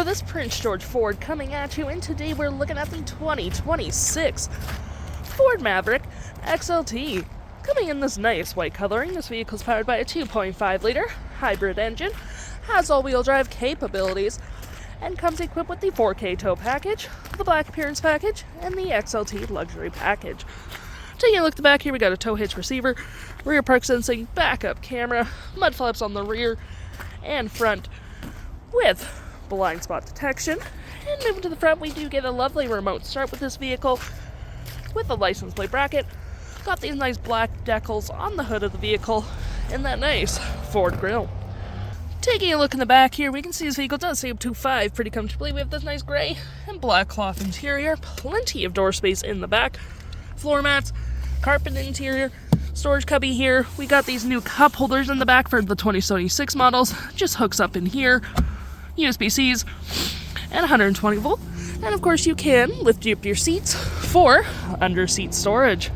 this Prince George Ford coming at you, and today we're looking at the 2026 Ford Maverick XLT. Coming in this nice white coloring, this vehicle is powered by a 2.5-liter hybrid engine, has all-wheel drive capabilities, and comes equipped with the 4K tow package, the black appearance package, and the XLT Luxury Package. Taking a look at the back here, we got a tow hitch receiver, rear park sensing, backup camera, mud flaps on the rear and front with blind spot detection. And moving to the front, we do get a lovely remote start with this vehicle with the license plate bracket. Got these nice black decals on the hood of the vehicle and that nice Ford grille. Taking a look in the back here, we can see this vehicle does stay up to 5 pretty comfortably. We have this nice gray and black cloth interior, plenty of door space in the back, floor mats, carpet interior, storage cubby here. We got these new cup holders in the back for the 2026 models, just hooks up in here, USB-Cs, and 120 volt. And of course you can lift up your seats for under seat storage.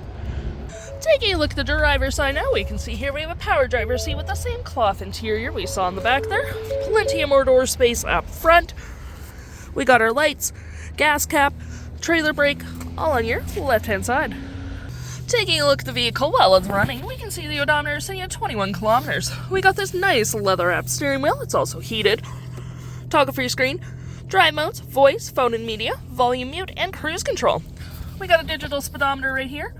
Taking a look at the driver's side now, we can see here we have a power driver's seat with the same cloth interior we saw in the back there. Plenty of more door space up front. We got our lights, gas cap, trailer brake, all on your left-hand side. Taking a look at the vehicle while it's running, we can see the odometer is sitting at 21 kilometers. We got this nice leather-wrapped steering wheel. It's also heated. Toggle for your screen, drive modes, voice, phone and media, volume mute, and cruise control. We got a digital speedometer right here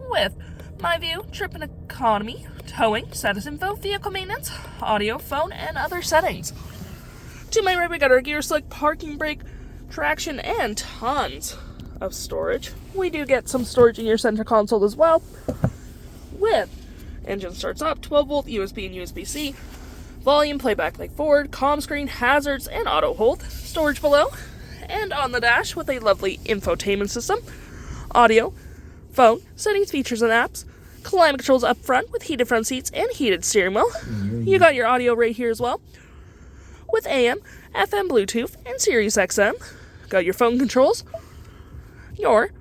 with My View, trip and economy, towing, status info, vehicle maintenance, audio, phone, and other settings. To my right, we got our gear select, parking brake, traction, and tons of storage. We do get some storage in your center console as well, with engine starts up, 12 volt USB and USB-C, volume, playback like Ford, comm screen, hazards, and auto hold, storage below, and on the dash with a lovely infotainment system, audio, phone, settings, features, and apps, climate controls up front with heated front seats and heated steering wheel. You got your audio right here as well, with AM, FM, Bluetooth, and Sirius XM. Got your phone controls, your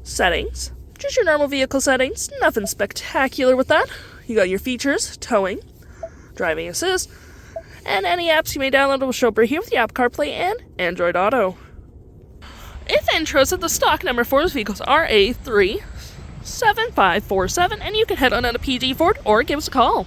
settings, just your normal vehicle settings, nothing spectacular with that. You got your features, towing, driving assist, and any apps you may download will show up right here with the Apple CarPlay and Android Auto. If interested, the stock number for this vehicle is RA37547, and you can head on out to PG Ford or give us a call.